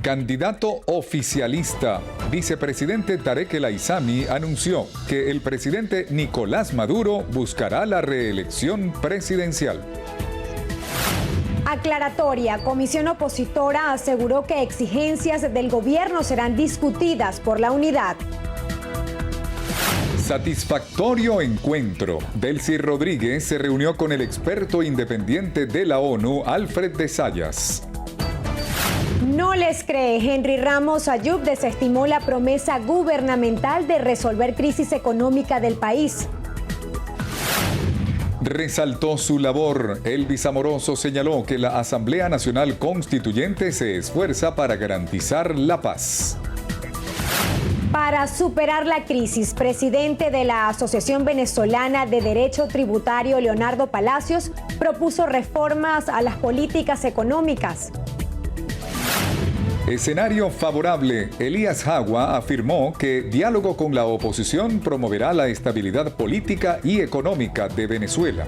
Candidato oficialista. Vicepresidente Tarek El Aissami anunció que el presidente Nicolás Maduro buscará la reelección presidencial. Aclaratoria. Comisión opositora aseguró que exigencias del gobierno serán discutidas por la unidad. Satisfactorio encuentro. Delcy Rodríguez se reunió con el experto independiente de la ONU, Alfred de Zayas. No les cree. Henry Ramos Ayub desestimó la promesa gubernamental de resolver crisis económica del país. Resaltó su labor. Elvis Amoroso señaló que la Asamblea Nacional Constituyente se esfuerza para garantizar la paz. Para superar la crisis, presidente de la Asociación Venezolana de Derecho Tributario, Leonardo Palacios, propuso reformas a las políticas económicas. Escenario favorable. Elías Jagua afirmó que diálogo con la oposición promoverá la estabilidad política y económica de Venezuela.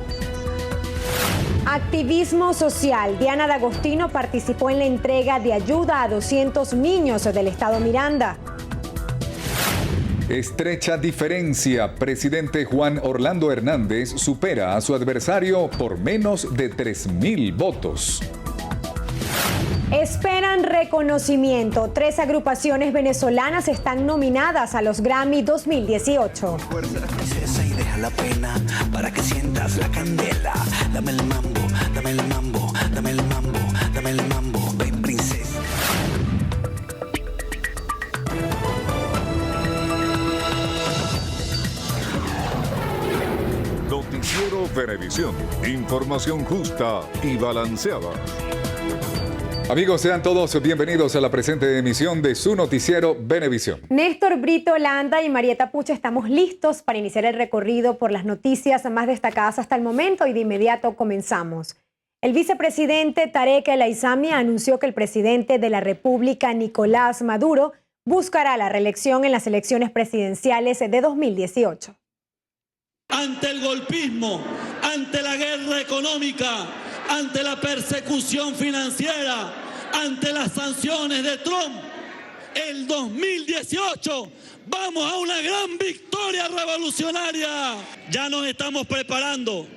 Activismo social. Diana D'Agostino participó en la entrega de ayuda a 200 niños del estado Miranda. Estrecha diferencia. Presidente Juan Orlando Hernández supera a su adversario por menos de 3.000 votos. Esperan reconocimiento. 3 agrupaciones venezolanas están nominadas a los Grammy 2018. Princesa, y deja la pena para que sientas la candela. Dame el mambo, dame el mambo, dame el mambo, dame el mambo, ven princesa. Noticiero Venevisión. Información justa y balanceada. Amigos, sean todos bienvenidos a la presente emisión de su noticiero Venevisión. Néstor Brito Landa y Marieta Puche estamos listos para iniciar el recorrido por las noticias más destacadas hasta el momento y de inmediato comenzamos. El vicepresidente Tarek El Aissami anunció que el presidente de la República, Nicolás Maduro, buscará la reelección en las elecciones presidenciales de 2018. Ante el golpismo, ante la guerra económica, ante la persecución financiera, ante las sanciones de Trump, el 2018 vamos a una gran victoria revolucionaria. Ya nos estamos preparando.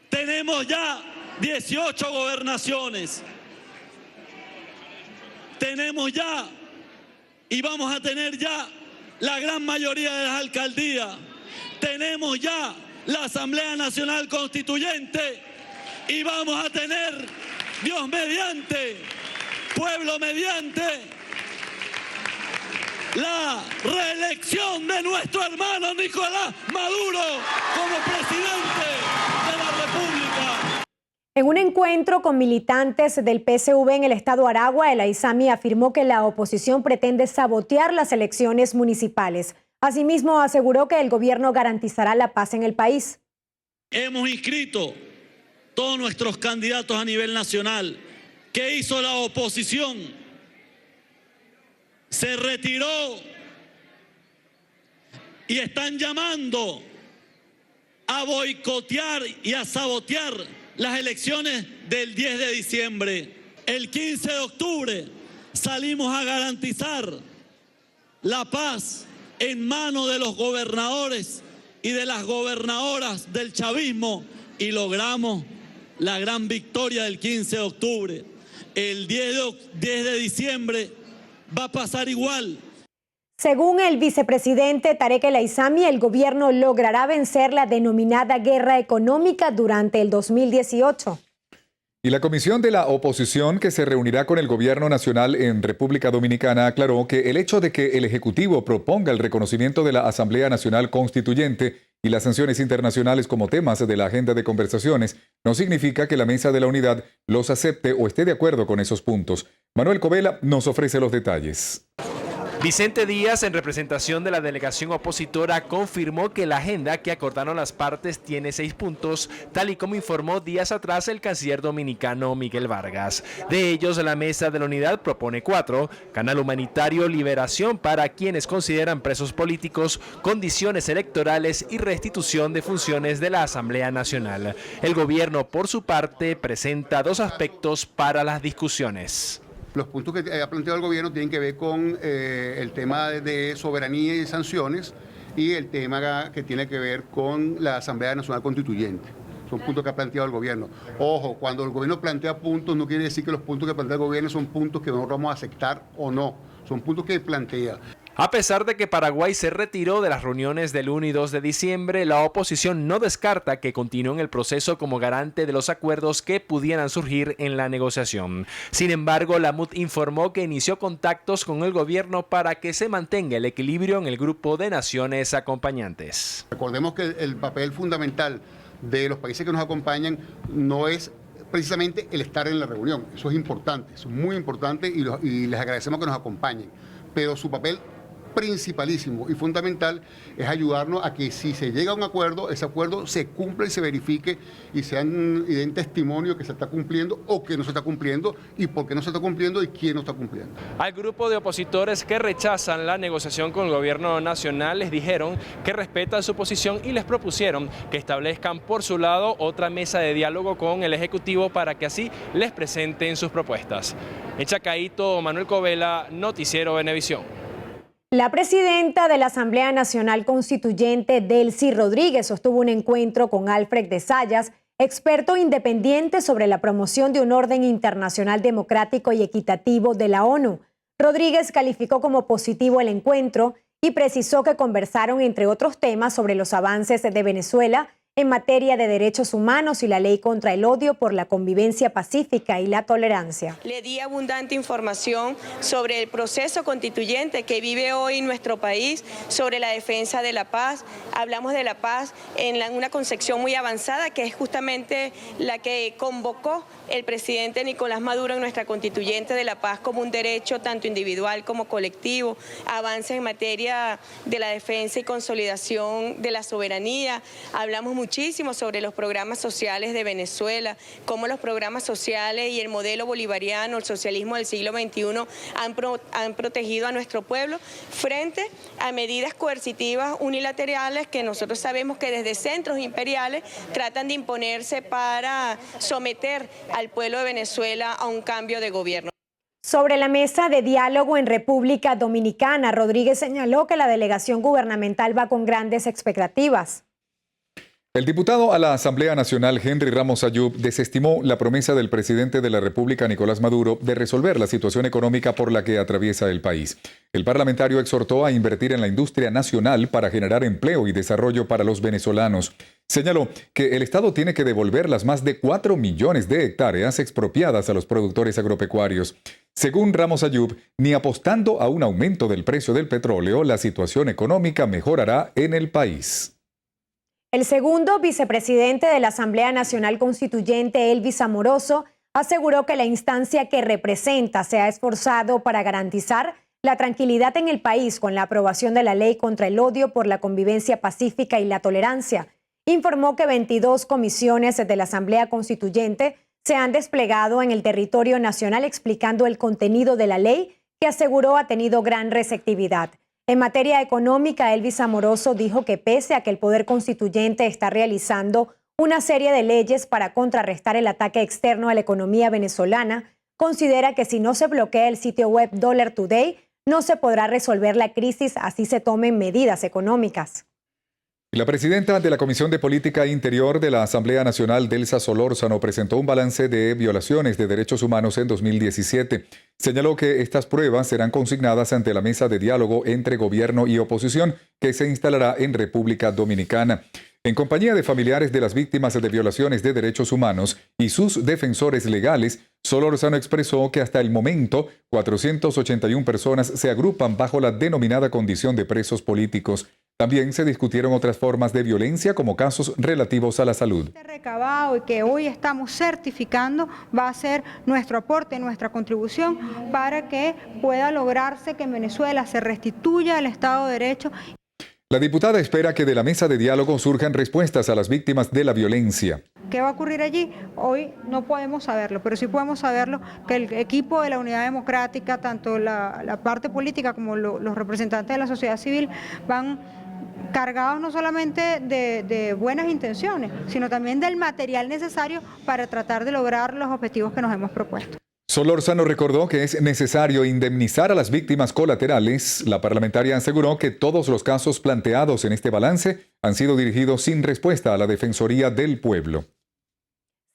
Tenemos ya 18 gobernaciones. Tenemos ya y vamos a tener ya la gran mayoría de las alcaldías. Tenemos ya la Asamblea Nacional Constituyente y vamos a tener, Dios mediante, pueblo mediante, la reelección de nuestro hermano Nicolás Maduro como presidente de la República. En un encuentro con militantes del PSV en el estado Aragua, El Aissami afirmó que la oposición pretende sabotear las elecciones municipales. Asimismo, aseguró que el gobierno garantizará la paz en el país. Hemos inscrito todos nuestros candidatos a nivel nacional. ¿Qué hizo la oposición? Se retiró y están llamando a boicotear y a sabotear las elecciones del 10 de diciembre. El 15 de octubre salimos a garantizar la paz en manos de los gobernadores y de las gobernadoras del chavismo y logramos la gran victoria del 15 de octubre. El 10 de diciembre va a pasar igual. Según el vicepresidente Tarek El Aissami, el gobierno logrará vencer la denominada guerra económica durante el 2018. Y la comisión de la oposición que se reunirá con el gobierno nacional en República Dominicana aclaró que el hecho de que el Ejecutivo proponga el reconocimiento de la Asamblea Nacional Constituyente y las sanciones internacionales como temas de la agenda de conversaciones no significa que la Mesa de la Unidad los acepte o esté de acuerdo con esos puntos. Manuel Covela nos ofrece los detalles. Vicente Díaz, en representación de la delegación opositora, confirmó que la agenda que acordaron las partes tiene 6 puntos, tal y como informó días atrás el canciller dominicano Miguel Vargas. De ellos, la Mesa de la Unidad propone 4, canal humanitario, liberación para quienes consideran presos políticos, condiciones electorales y restitución de funciones de la Asamblea Nacional. El gobierno, por su parte, presenta 2 aspectos para las discusiones. Los puntos que ha planteado el gobierno tienen que ver con el tema de soberanía y sanciones y el tema que tiene que ver con la Asamblea Nacional Constituyente. Son puntos que ha planteado el gobierno. Ojo, cuando el gobierno plantea puntos, no quiere decir que los puntos que plantea el gobierno son puntos que nosotros vamos a aceptar o no. Son puntos que plantea. A pesar de que Paraguay se retiró de las reuniones del 1 y 2 de diciembre, la oposición no descarta que continúen el proceso como garante de los acuerdos que pudieran surgir en la negociación. Sin embargo, la MUD informó que inició contactos con el gobierno para que se mantenga el equilibrio en el grupo de naciones acompañantes. Recordemos que el papel fundamental de los países que nos acompañan no es precisamente el estar en la reunión. Eso es importante, eso es muy importante y les agradecemos que nos acompañen. Pero su papel principalísimo y fundamental es ayudarnos a que si se llega a un acuerdo, ese acuerdo se cumpla y se verifique y den testimonio que se está cumpliendo o que no se está cumpliendo y por qué no se está cumpliendo y quién no está cumpliendo. Al grupo de opositores que rechazan la negociación con el gobierno nacional les dijeron que respetan su posición y les propusieron que establezcan por su lado otra mesa de diálogo con el Ejecutivo para que así les presenten sus propuestas. En Chacaito, Manuel Covela, Noticiero Venevisión. La presidenta de la Asamblea Nacional Constituyente, Delcy Rodríguez, sostuvo un encuentro con Alfred de Zayas, experto independiente sobre la promoción de un orden internacional democrático y equitativo de la ONU. Rodríguez calificó como positivo el encuentro y precisó que conversaron, entre otros temas, sobre los avances de Venezuela en materia de derechos humanos y la ley contra el odio por la convivencia pacífica y la tolerancia. Le di abundante información sobre el proceso constituyente que vive hoy nuestro país, sobre la defensa de la paz. Hablamos de la paz en una concepción muy avanzada, que es justamente la que convocó el presidente Nicolás Maduro en nuestra constituyente de la paz como un derecho tanto individual como colectivo, avances en materia de la defensa y consolidación de la soberanía. Hablamos muchísimo sobre los programas sociales de Venezuela, cómo los programas sociales y el modelo bolivariano, el socialismo del siglo XXI han protegido a nuestro pueblo frente a medidas coercitivas unilaterales que nosotros sabemos que desde centros imperiales tratan de imponerse para someter al pueblo de Venezuela a un cambio de gobierno. Sobre la mesa de diálogo en República Dominicana, Rodríguez señaló que la delegación gubernamental va con grandes expectativas. El diputado a la Asamblea Nacional, Henry Ramos Ayub, desestimó la promesa del presidente de la República, Nicolás Maduro, de resolver la situación económica por la que atraviesa el país. El parlamentario exhortó a invertir en la industria nacional para generar empleo y desarrollo para los venezolanos. Señaló que el Estado tiene que devolver las más de 4 millones de hectáreas expropiadas a los productores agropecuarios. Según Ramos Ayub, ni apostando a un aumento del precio del petróleo, la situación económica mejorará en el país. El segundo vicepresidente de la Asamblea Nacional Constituyente, Elvis Amoroso, aseguró que la instancia que representa se ha esforzado para garantizar la tranquilidad en el país con la aprobación de la ley contra el odio por la convivencia pacífica y la tolerancia. Informó que 22 comisiones de la Asamblea Constituyente se han desplegado en el territorio nacional explicando el contenido de la ley, que aseguró ha tenido gran receptividad. En materia económica, Elvis Amoroso dijo que pese a que el Poder Constituyente está realizando una serie de leyes para contrarrestar el ataque externo a la economía venezolana, considera que si no se bloquea el sitio web Dollar Today, no se podrá resolver la crisis, así se tomen medidas económicas. La presidenta de la Comisión de Política Interior de la Asamblea Nacional, Delsa Solórzano, presentó un balance de violaciones de derechos humanos en 2017. Señaló que estas pruebas serán consignadas ante la mesa de diálogo entre gobierno y oposición que se instalará en República Dominicana. En compañía de familiares de las víctimas de violaciones de derechos humanos y sus defensores legales, Solórzano expresó que hasta el momento 481 personas se agrupan bajo la denominada condición de presos políticos. También se discutieron otras formas de violencia como casos relativos a la salud. Este recabado y que hoy estamos certificando va a ser nuestro aporte, nuestra contribución para que pueda lograrse que en Venezuela se restituya el Estado de Derecho. La diputada espera que de la mesa de diálogo surjan respuestas a las víctimas de la violencia. ¿Qué va a ocurrir allí? Hoy no podemos saberlo, pero sí podemos saberlo que el equipo de la Unidad Democrática, tanto la parte política como los representantes de la sociedad civil, van cargados no solamente de buenas intenciones, sino también del material necesario para tratar de lograr los objetivos que nos hemos propuesto. Solórzano recordó que es necesario indemnizar a las víctimas colaterales. La parlamentaria aseguró que todos los casos planteados en este balance han sido dirigidos sin respuesta a la Defensoría del Pueblo.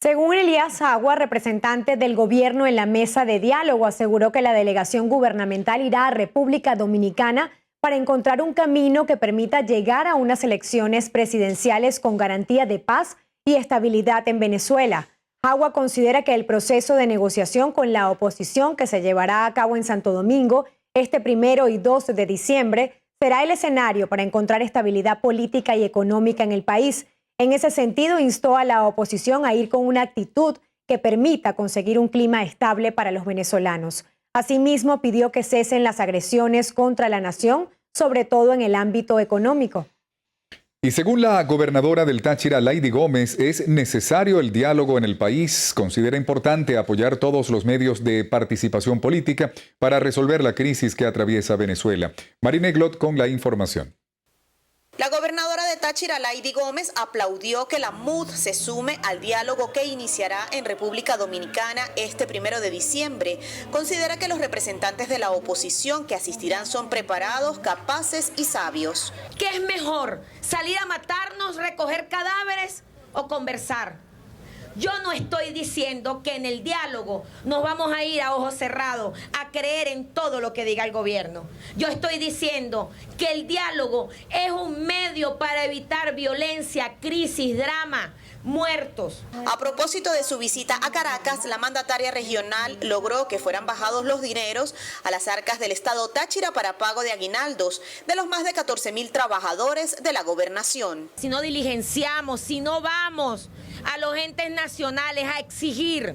Según Elías Agua, representante del gobierno en la mesa de diálogo, aseguró que la delegación gubernamental irá a República Dominicana para encontrar un camino que permita llegar a unas elecciones presidenciales con garantía de paz y estabilidad en Venezuela. Agua considera que el proceso de negociación con la oposición que se llevará a cabo en Santo Domingo este 1 y 2 de diciembre será el escenario para encontrar estabilidad política y económica en el país. En ese sentido, instó a la oposición a ir con una actitud que permita conseguir un clima estable para los venezolanos. Asimismo, pidió que cesen las agresiones contra la nación, sobre todo en el ámbito económico. Y según la gobernadora del Táchira, Lady Gómez, es necesario el diálogo en el país. Considera importante apoyar todos los medios de participación política para resolver la crisis que atraviesa Venezuela. Marina Glot con la información. La gobernadora de Táchira, Lady Gómez, aplaudió que la MUD se sume al diálogo que iniciará en República Dominicana este 1 de diciembre. Considera que los representantes de la oposición que asistirán son preparados, capaces y sabios. ¿Qué es mejor? ¿Salir a matarnos, recoger cadáveres o conversar? Yo no estoy diciendo que en el diálogo nos vamos a ir a ojos cerrados a creer en todo lo que diga el gobierno. Yo estoy diciendo que el diálogo es un medio para evitar violencia, crisis, drama, muertos. A propósito de su visita a Caracas, la mandataria regional logró que fueran bajados los dineros a las arcas del estado Táchira para pago de aguinaldos de los más de 14.000 trabajadores de la gobernación. Si no diligenciamos, si no vamos a los entes nacionales a exigir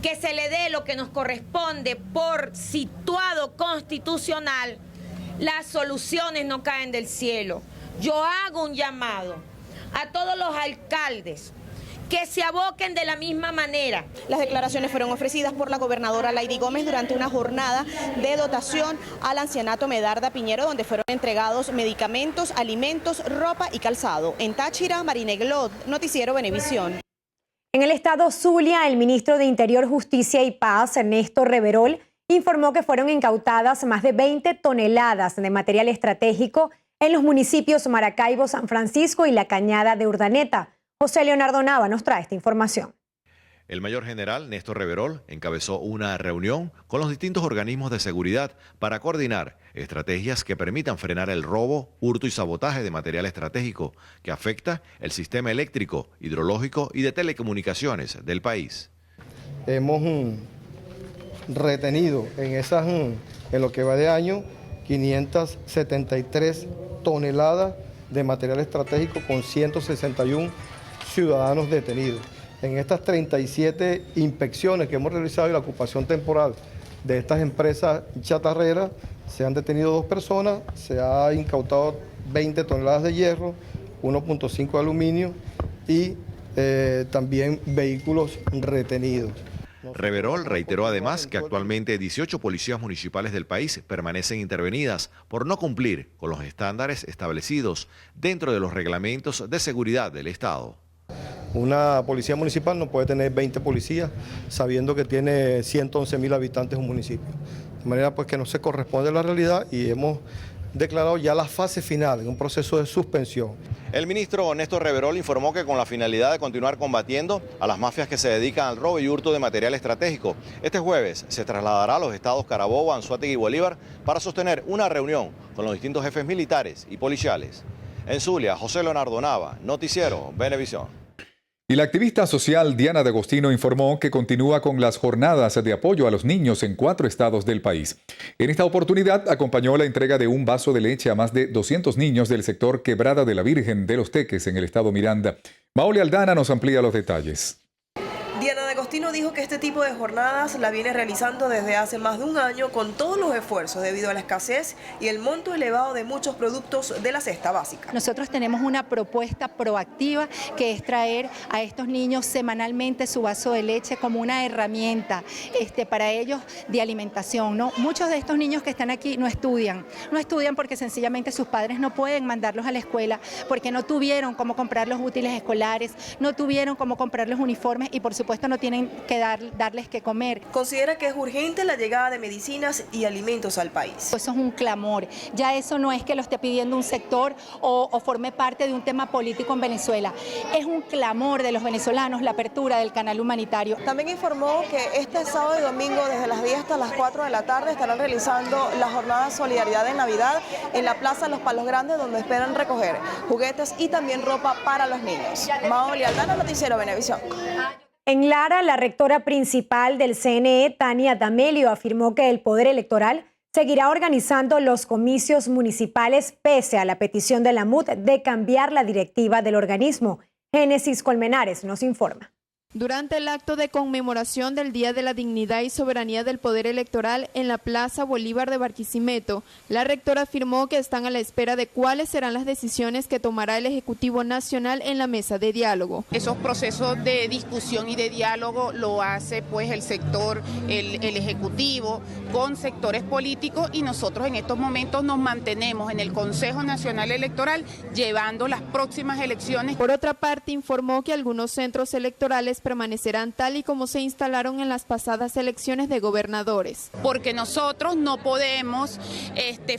que se le dé lo que nos corresponde por situado constitucional, las soluciones no caen del cielo. Yo hago un llamado a todos los alcaldes que se aboquen de la misma manera. Las declaraciones fueron ofrecidas por la gobernadora Lady Gómez durante una jornada de dotación al ancianato Medarda Piñero, donde fueron entregados medicamentos, alimentos, ropa y calzado. En Táchira, Marina Glot, Noticiero Venevisión. En el estado Zulia, el ministro de Interior, Justicia y Paz, Ernesto Reverol, informó que fueron incautadas más de 20 toneladas de material estratégico en los municipios Maracaibo, San Francisco y La Cañada de Urdaneta. José Leonardo Nava nos trae esta información. El mayor general Néstor Reverol encabezó una reunión con los distintos organismos de seguridad para coordinar estrategias que permitan frenar el robo, hurto y sabotaje de material estratégico que afecta el sistema eléctrico, hidrológico y de telecomunicaciones del país. Hemos retenido en lo que va de año 573 toneladas de material estratégico con 161 ciudadanos detenidos. En estas 37 inspecciones que hemos realizado y la ocupación temporal de estas empresas chatarreras, se han detenido 2 personas, se ha incautado 20 toneladas de hierro, 1.5 de aluminio y también vehículos retenidos. Reverol reiteró además que actualmente 18 policías municipales del país permanecen intervenidas por no cumplir con los estándares establecidos dentro de los reglamentos de seguridad del Estado. Una policía municipal no puede tener 20 policías sabiendo que tiene 111.000 habitantes un municipio. De manera pues que no se corresponde a la realidad y hemos declarado ya la fase final en un proceso de suspensión. El ministro Néstor Reverol informó que con la finalidad de continuar combatiendo a las mafias que se dedican al robo y hurto de material estratégico, este jueves se trasladará a los estados Carabobo, Anzoátegui y Bolívar para sostener una reunión con los distintos jefes militares y policiales. En Zulia, José Leonardo Nava, Noticiero Venevisión. Y la activista social Diana de Agostino informó que continúa con las jornadas de apoyo a los niños en 4 estados del país. En esta oportunidad acompañó la entrega de un vaso de leche a más de 200 niños del sector Quebrada de la Virgen de los Teques en el estado Miranda. Maoli Aldana nos amplía los detalles. Diana de Agostino dijo que este tipo de jornadas la viene realizando desde hace más de un año con todos los esfuerzos debido a la escasez y el monto elevado de muchos productos de la cesta básica. Nosotros tenemos una propuesta proactiva que es traer a estos niños semanalmente su vaso de leche como una herramienta para ellos de alimentación, ¿no? Muchos de estos niños que están aquí no estudian porque sencillamente sus padres no pueden mandarlos a la escuela porque no tuvieron cómo comprar los útiles escolares, no tuvieron cómo comprar los uniformes y por supuesto no tienen que darles que comer. Considera que es urgente la llegada de medicinas y alimentos al país. Eso es un clamor, ya eso no es que lo esté pidiendo un sector o forme parte de un tema político en Venezuela, es un clamor de los venezolanos la apertura del canal humanitario. También informó que este sábado y domingo desde las 10 hasta las 4 de la tarde estarán realizando la jornada Solidaridad de Navidad en la Plaza Los Palos Grandes, donde esperan recoger juguetes y también ropa para los niños. Mao Lealdana, Noticiero Venevisión. En Lara, la rectora principal del CNE, Tania D'Amelio, afirmó que el Poder Electoral seguirá organizando los comicios municipales pese a la petición de la MUD de cambiar la directiva del organismo. Génesis Colmenares nos informa. Durante el acto de conmemoración del Día de la Dignidad y Soberanía del Poder Electoral en la Plaza Bolívar de Barquisimeto, la rectora afirmó que están a la espera de cuáles serán las decisiones que tomará el Ejecutivo Nacional en la mesa de diálogo. Esos procesos de discusión y de diálogo lo hace pues el sector, el Ejecutivo, con sectores políticos, y nosotros en estos momentos nos mantenemos en el Consejo Nacional Electoral llevando las próximas elecciones. Por otra parte, informó que algunos centros electorales permanecerán tal y como se instalaron en las pasadas elecciones de gobernadores. Porque nosotros no podemos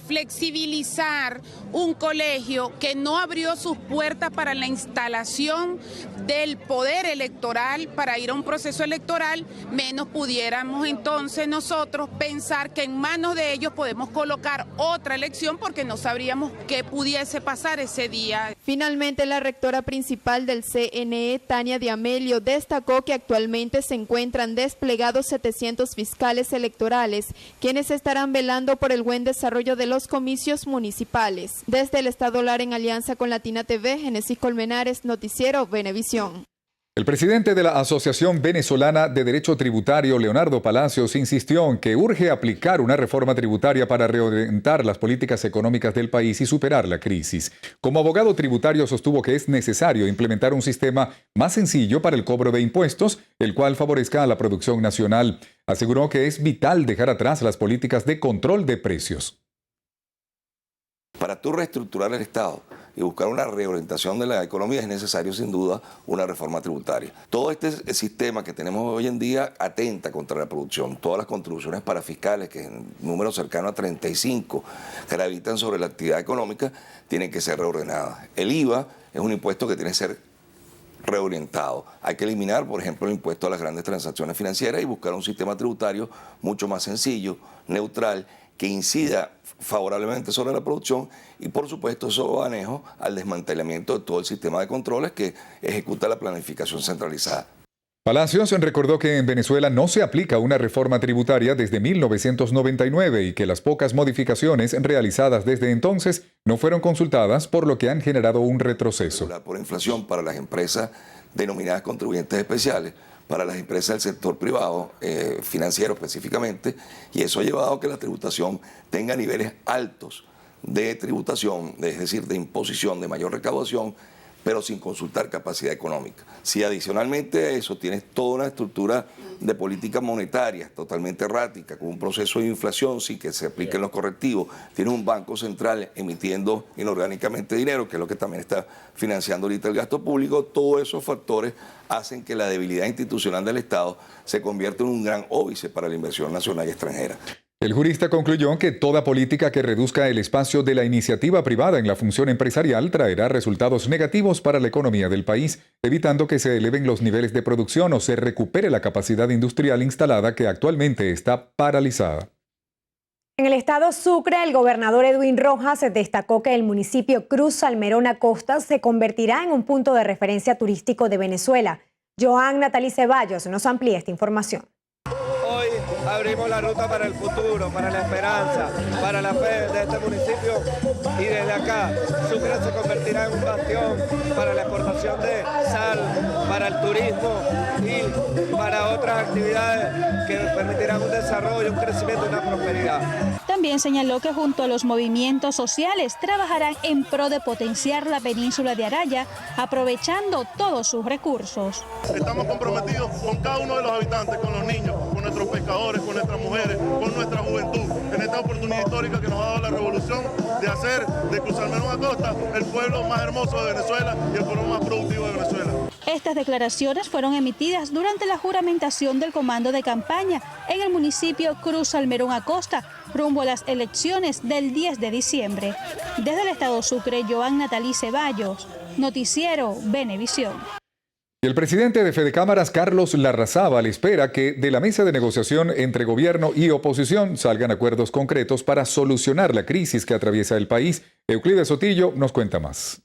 flexibilizar un colegio que no abrió sus puertas para la instalación del poder electoral, para ir a un proceso electoral, menos pudiéramos entonces nosotros pensar que en manos de ellos podemos colocar otra elección, porque no sabríamos qué pudiese pasar ese día. Finalmente, la rectora principal del CNE, Tania D'Amelio, destacó que actualmente se encuentran desplegados 700 fiscales electorales, quienes estarán velando por el buen desarrollo de los comicios municipales. Desde el Estado Lara, en alianza con Latina TV, Génesis Colmenares, Noticiero Venevisión. El presidente de la Asociación Venezolana de Derecho Tributario, Leonardo Palacios, insistió en que urge aplicar una reforma tributaria para reorientar las políticas económicas del país y superar la crisis. Como abogado tributario, sostuvo que es necesario implementar un sistema más sencillo para el cobro de impuestos, el cual favorezca a la producción nacional. Aseguró que es vital dejar atrás las políticas de control de precios. Para tú reestructurar el Estado y buscar una reorientación de la economía es necesario sin duda una reforma tributaria. Todo este sistema que tenemos hoy en día atenta contra la producción. Todas las contribuciones para fiscales, que en número cercano a 35 gravitan sobre la actividad económica, tienen que ser reordenadas. El IVA es un impuesto que tiene que ser reorientado. Hay que eliminar, por ejemplo, el impuesto a las grandes transacciones financieras y buscar un sistema tributario mucho más sencillo, neutral, que incida favorablemente sobre la producción y, por supuesto, eso va anejo al desmantelamiento de todo el sistema de controles que ejecuta la planificación centralizada. Palacios recordó que en Venezuela no se aplica una reforma tributaria desde 1999 y que las pocas modificaciones realizadas desde entonces no fueron consultadas, por lo que han generado un retroceso. Por inflación para las empresas denominadas contribuyentes especiales, para las empresas del sector privado, financiero específicamente, y eso ha llevado a que la tributación tenga niveles altos de tributación, es decir, de imposición, de mayor recaudación, pero sin consultar capacidad económica. Si adicionalmente a eso tienes toda una estructura de política monetaria totalmente errática, con un proceso de inflación sin que se apliquen los correctivos, tienes un banco central emitiendo inorgánicamente dinero, que es lo que también está financiando ahorita el gasto público, todos esos factores hacen que la debilidad institucional del Estado se convierta en un gran óbice para la inversión nacional y extranjera. El jurista concluyó que toda política que reduzca el espacio de la iniciativa privada en la función empresarial traerá resultados negativos para la economía del país, evitando que se eleven los niveles de producción o se recupere la capacidad industrial instalada que actualmente está paralizada. En el estado Sucre, el gobernador Edwin Rojas destacó que el municipio Cruz Salmerón Acosta se convertirá en un punto de referencia turístico de Venezuela. Joan Natalie Ceballos nos amplía esta información. Hoy abrimos la ruta para el futuro, para la esperanza, para la fe de este municipio, y desde acá Sucre se convertirá en un bastión para la exportación de sal, para el turismo y para otras actividades que permitirán un desarrollo, un crecimiento y una prosperidad. También señaló que junto a los movimientos sociales trabajarán en pro de potenciar la península de Araya, aprovechando todos sus recursos. Estamos comprometidos con cada uno de los habitantes, con los niños, con nuestros pescadores, con nuestras mujeres, con nuestra juventud, en esta oportunidad histórica que nos ha dado la revolución de hacer de Cruz Salmerón Acosta el pueblo más hermoso de Venezuela y el pueblo más productivo de Venezuela. Estas declaraciones fueron emitidas durante la juramentación del comando de campaña en el municipio Cruz Salmerón Acosta, rumbo a las elecciones del 10 de diciembre. Desde el estado Sucre, Joan Natalí Ceballos, Noticiero Venevisión. El presidente de Fedecámaras, Carlos Larrazábal, espera que de la mesa de negociación entre gobierno y oposición salgan acuerdos concretos para solucionar la crisis que atraviesa el país. Euclides Sotillo nos cuenta más.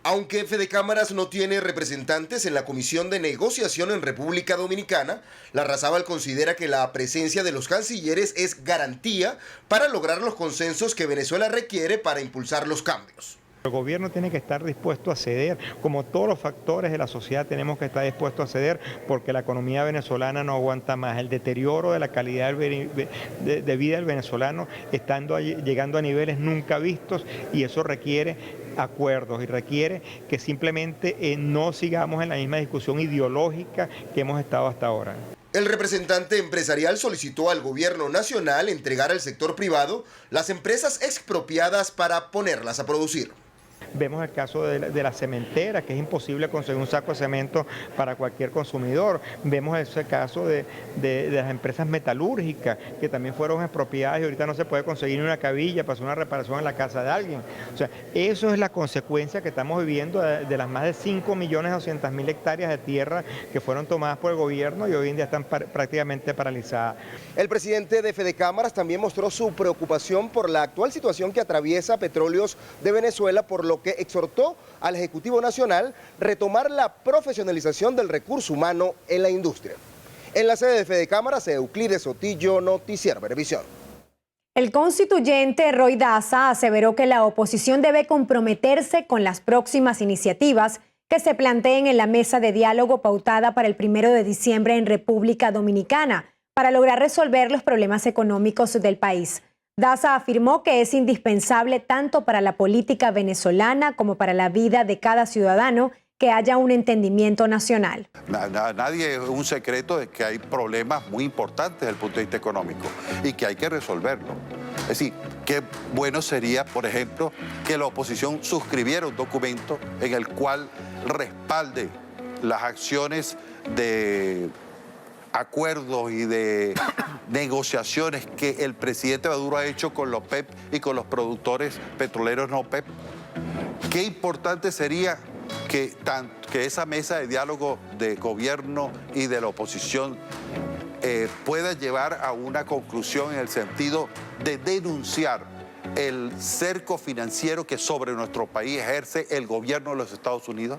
Aunque Fedecámaras no tiene representantes en la Comisión de Negociación en República Dominicana, Larrazábal considera que la presencia de los cancilleres es garantía para lograr los consensos que Venezuela requiere para impulsar los cambios. El gobierno tiene que estar dispuesto a ceder, como todos los factores de la sociedad tenemos que estar dispuestos a ceder, porque la economía venezolana no aguanta más. El deterioro de la calidad de vida del venezolano llegando a niveles nunca vistos, y eso requiere acuerdos y requiere que simplemente no sigamos en la misma discusión ideológica que hemos estado hasta ahora. El representante empresarial solicitó al gobierno nacional entregar al sector privado las empresas expropiadas para ponerlas a producir. Vemos el caso de la cementera, que es imposible conseguir un saco de cemento para cualquier consumidor. Vemos ese caso de las empresas metalúrgicas, que también fueron expropiadas y ahorita no se puede conseguir ni una cabilla para hacer una reparación en la casa de alguien. O sea, eso es la consecuencia que estamos viviendo de las más de 5.200.000 hectáreas de tierra que fueron tomadas por el gobierno y hoy en día están prácticamente paralizadas. El presidente de Fedecámaras también mostró su preocupación por la actual situación que atraviesa Petróleos de Venezuela, por lo que exhortó al Ejecutivo Nacional retomar la profesionalización del recurso humano en la industria. En la sede de Fedecámaras, Euclides Sotillo, Noticiero Venevisión. El constituyente Roy Daza aseveró que la oposición debe comprometerse con las próximas iniciativas que se planteen en la mesa de diálogo pautada para el 1 de diciembre en República Dominicana para lograr resolver los problemas económicos del país. Daza afirmó que es indispensable tanto para la política venezolana como para la vida de cada ciudadano que haya un entendimiento nacional. Nadie es un secreto de que hay problemas muy importantes desde el punto de vista económico y que hay que resolverlo. Es decir, qué bueno sería, por ejemplo, que la oposición suscribiera un documento en el cual respalde las acciones de acuerdos y de negociaciones que el presidente Maduro ha hecho con los OPEP y con los productores petroleros no OPEP. Qué importante sería que esa mesa de diálogo de gobierno y de la oposición pueda llevar a una conclusión en el sentido de denunciar el cerco financiero que sobre nuestro país ejerce el gobierno de los Estados Unidos.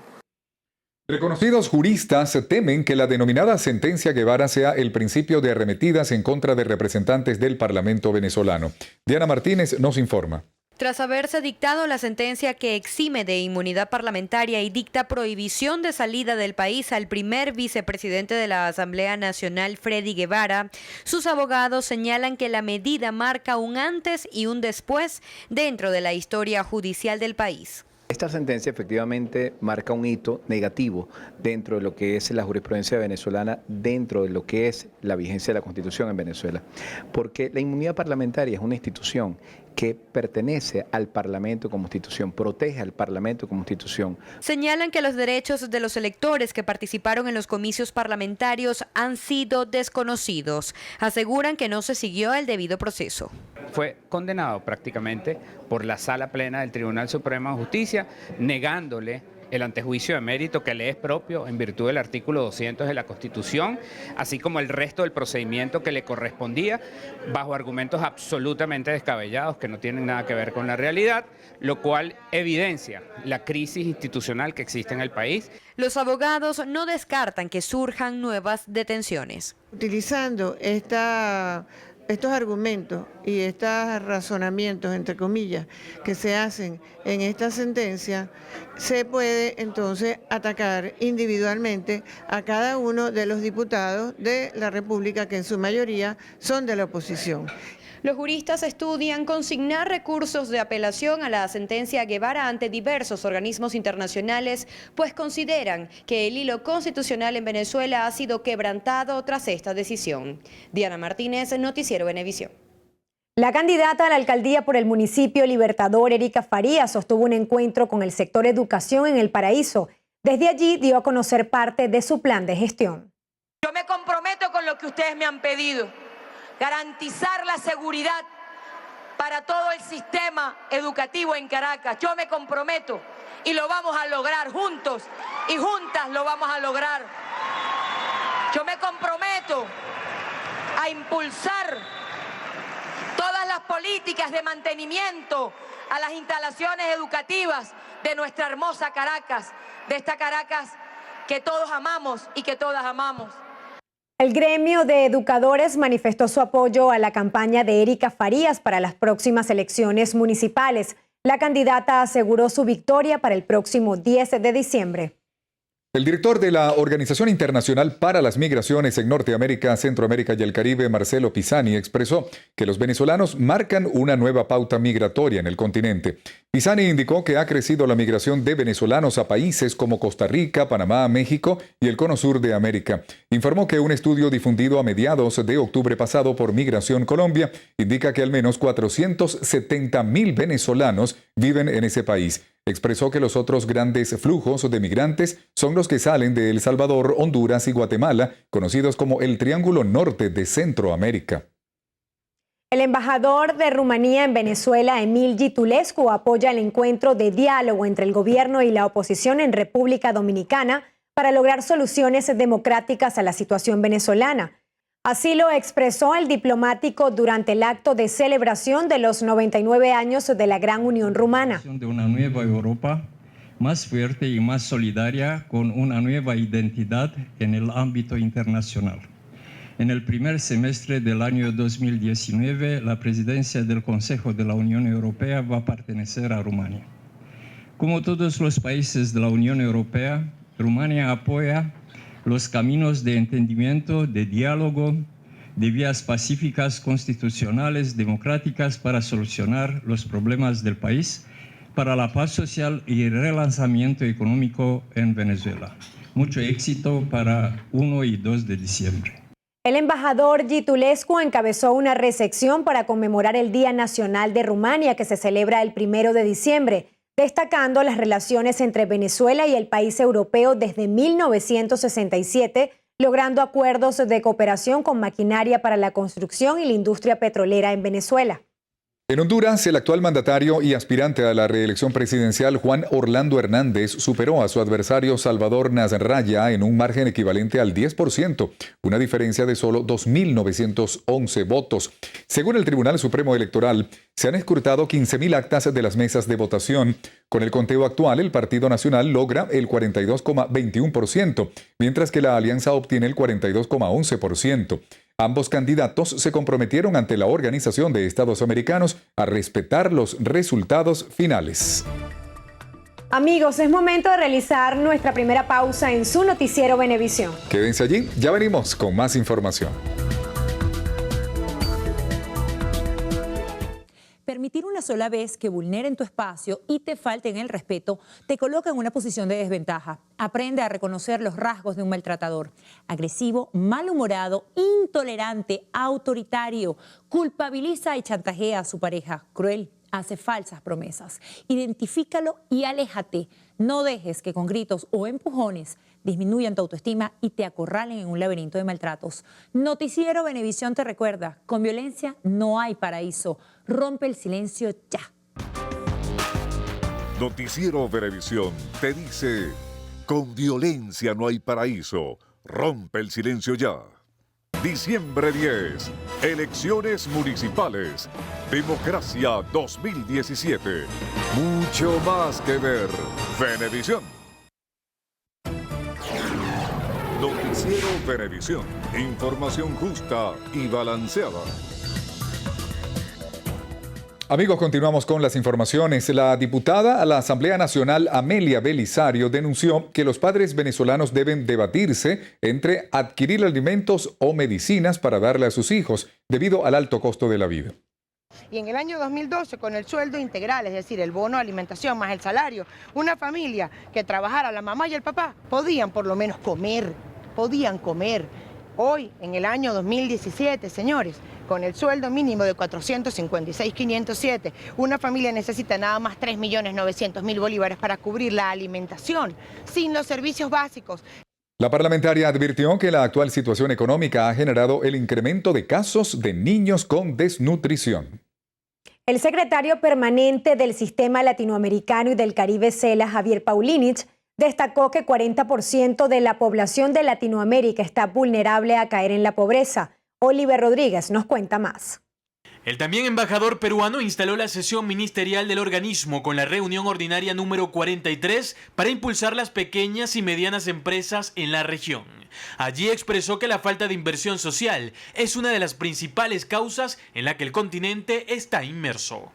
Reconocidos juristas temen que la denominada sentencia Guevara sea el principio de arremetidas en contra de representantes del Parlamento venezolano. Diana Martínez nos informa. Tras haberse dictado la sentencia que exime de inmunidad parlamentaria y dicta prohibición de salida del país al primer vicepresidente de la Asamblea Nacional, Freddy Guevara, sus abogados señalan que la medida marca un antes y un después dentro de la historia judicial del país. Esta sentencia efectivamente marca un hito negativo dentro de lo que es la jurisprudencia venezolana, dentro de lo que es la vigencia de la Constitución en Venezuela, porque la inmunidad parlamentaria es una institución que pertenece al Parlamento como institución, protege al Parlamento como institución. Señalan que los derechos de los electores que participaron en los comicios parlamentarios han sido desconocidos. Aseguran que no se siguió el debido proceso. Fue condenado prácticamente por la Sala Plena del Tribunal Supremo de Justicia, negándole el antejuicio de mérito que le es propio en virtud del artículo 200 de la Constitución, así como el resto del procedimiento que le correspondía, bajo argumentos absolutamente descabellados que no tienen nada que ver con la realidad, lo cual evidencia la crisis institucional que existe en el país. Los abogados no descartan que surjan nuevas detenciones. Utilizando estos argumentos y estos razonamientos, entre comillas, que se hacen en esta sentencia, se puede entonces atacar individualmente a cada uno de los diputados de la República, que en su mayoría son de la oposición. Los juristas estudian consignar recursos de apelación a la sentencia Guevara ante diversos organismos internacionales, pues consideran que el hilo constitucional en Venezuela ha sido quebrantado tras esta decisión. Diana Martínez, Noticiero Venevisión. La candidata a la alcaldía por el municipio Libertador, Erika Farías, sostuvo un encuentro con el sector educación en El Paraíso. Desde allí dio a conocer parte de su plan de gestión. Yo me comprometo con lo que ustedes me han pedido, garantizar la seguridad para todo el sistema educativo en Caracas. Yo me comprometo y lo vamos a lograr juntos y juntas lo vamos a lograr. Yo me comprometo a impulsar todas las políticas de mantenimiento a las instalaciones educativas de nuestra hermosa Caracas, de esta Caracas que todos amamos y que todas amamos. El gremio de educadores manifestó su apoyo a la campaña de Erika Farías para las próximas elecciones municipales. La candidata aseguró su victoria para el próximo 10 de diciembre. El director de la Organización Internacional para las Migraciones en Norteamérica, Centroamérica y el Caribe, Marcelo Pisani, expresó que los venezolanos marcan una nueva pauta migratoria en el continente. Pisani indicó que ha crecido la migración de venezolanos a países como Costa Rica, Panamá, México y el Cono Sur de América. Informó que un estudio difundido a mediados de octubre pasado por Migración Colombia indica que al menos 470,000 venezolanos viven en ese país. Expresó que los otros grandes flujos de migrantes son los que salen de El Salvador, Honduras y Guatemala, conocidos como el Triángulo Norte de Centroamérica. El embajador de Rumanía en Venezuela, Emil Gitulescu, apoya el encuentro de diálogo entre el gobierno y la oposición en República Dominicana para lograr soluciones democráticas a la situación venezolana. Así lo expresó el diplomático durante el acto de celebración de los 99 años de la Gran Unión Rumana. De una nueva Europa más fuerte y más solidaria, con una nueva identidad en el ámbito internacional. En el primer semestre del año 2019, la presidencia del Consejo de la Unión Europea va a pertenecer a Rumania. Como todos los países de la Unión Europea, Rumania apoya los caminos de entendimiento, de diálogo, de vías pacíficas, constitucionales, democráticas para solucionar los problemas del país, para la paz social y el relanzamiento económico en Venezuela. Mucho éxito para 1 y 2 de diciembre. El embajador Gitulescu encabezó una recepción para conmemorar el Día Nacional de Rumania que se celebra el 1 de diciembre. Destacando las relaciones entre Venezuela y el país europeo desde 1967, logrando acuerdos de cooperación con maquinaria para la construcción y la industria petrolera en Venezuela. En Honduras, el actual mandatario y aspirante a la reelección presidencial, Juan Orlando Hernández, superó a su adversario Salvador Nasralla en un margen equivalente al 10%, una diferencia de solo 2.911 votos. Según el Tribunal Supremo Electoral, se han escrutado 15.000 actas de las mesas de votación. Con el conteo actual, el Partido Nacional logra el 42,21%, mientras que la alianza obtiene el 42,11%. Ambos candidatos se comprometieron ante la Organización de Estados Americanos a respetar los resultados finales. Amigos, es momento de realizar nuestra primera pausa en su noticiero Venevisión. Quédense allí, ya venimos con más información. Permitir una sola vez que vulneren tu espacio y te falten el respeto te coloca en una posición de desventaja. Aprende a reconocer los rasgos de un maltratador: agresivo, malhumorado, intolerante, autoritario, culpabiliza y chantajea a su pareja, cruel, hace falsas promesas. Identifícalo y aléjate. No dejes que con gritos o empujones disminuyan tu autoestima y te acorralen en un laberinto de maltratos. Noticiero Venevisión te recuerda: con violencia no hay paraíso. Rompe el silencio ya. Noticiero Venevisión te dice: con violencia no hay paraíso. Rompe el silencio ya. Diciembre 10. Elecciones municipales. Democracia 2017. Mucho más que ver. Venevisión. Noticiero Venevisión. Información justa y balanceada. Amigos, continuamos con las informaciones. La diputada a la Asamblea Nacional, Amelia Belisario, denunció que los padres venezolanos deben debatirse entre adquirir alimentos o medicinas para darle a sus hijos, debido al alto costo de la vida. Y en el año 2012, con el sueldo integral, es decir, el bono de alimentación más el salario, una familia que trabajara, la mamá y el papá, podían por lo menos comer, podían comer. Hoy, en el año 2017, señores, con el sueldo mínimo de 456.507. Una familia necesita nada más 3.900.000 bolívares para cubrir la alimentación, sin los servicios básicos. La parlamentaria advirtió que la actual situación económica ha generado el incremento de casos de niños con desnutrición. El secretario permanente del Sistema Latinoamericano y del Caribe, CELA, Javier Paulinich, destacó que 40% de la población de Latinoamérica está vulnerable a caer en la pobreza. Oliver Rodríguez nos cuenta más. El también embajador peruano instaló la sesión ministerial del organismo con la reunión ordinaria número 43 para impulsar las pequeñas y medianas empresas en la región. Allí expresó que la falta de inversión social es una de las principales causas en la que el continente está inmerso.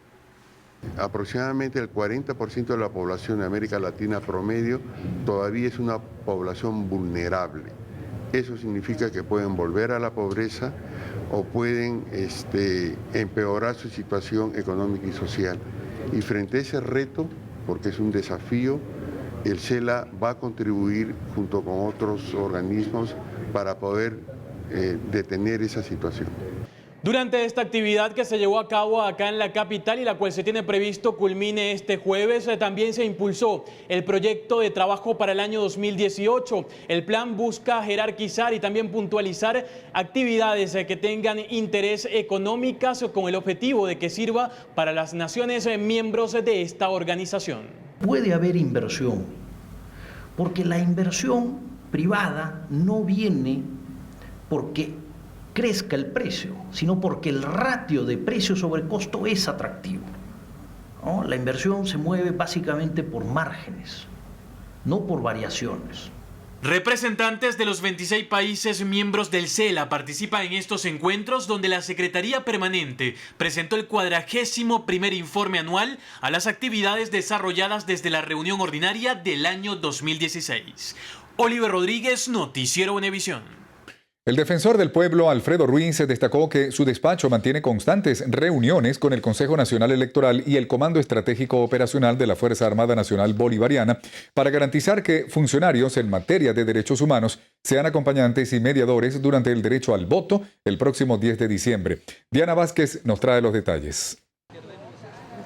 Aproximadamente el 40% de la población de América Latina promedio todavía es una población vulnerable. Eso significa que pueden volver a la pobreza o pueden empeorar su situación económica y social. Y frente a ese reto, porque es un desafío, el CELA va a contribuir junto con otros organismos para poder detener esa situación. Durante esta actividad que se llevó a cabo acá en la capital y la cual se tiene previsto culmine este jueves, también se impulsó el proyecto de trabajo para el año 2018. El plan busca jerarquizar y también puntualizar actividades que tengan interés económicas con el objetivo de que sirva para las naciones miembros de esta organización. Puede haber inversión, porque la inversión privada no viene porque crezca el precio, sino porque el ratio de precio sobre costo es atractivo, ¿no? La inversión se mueve básicamente por márgenes, no por variaciones. Representantes de los 26 países miembros del CELA participan en estos encuentros donde la Secretaría Permanente presentó el 41º informe anual a las actividades desarrolladas desde la reunión ordinaria del año 2016. Oliver Rodríguez, Noticiero Univisión. El defensor del pueblo, Alfredo Ruiz, destacó que su despacho mantiene constantes reuniones con el Consejo Nacional Electoral y el Comando Estratégico Operacional de la Fuerza Armada Nacional Bolivariana para garantizar que funcionarios en materia de derechos humanos sean acompañantes y mediadores durante el derecho al voto el próximo 10 de diciembre. Diana Vázquez nos trae los detalles.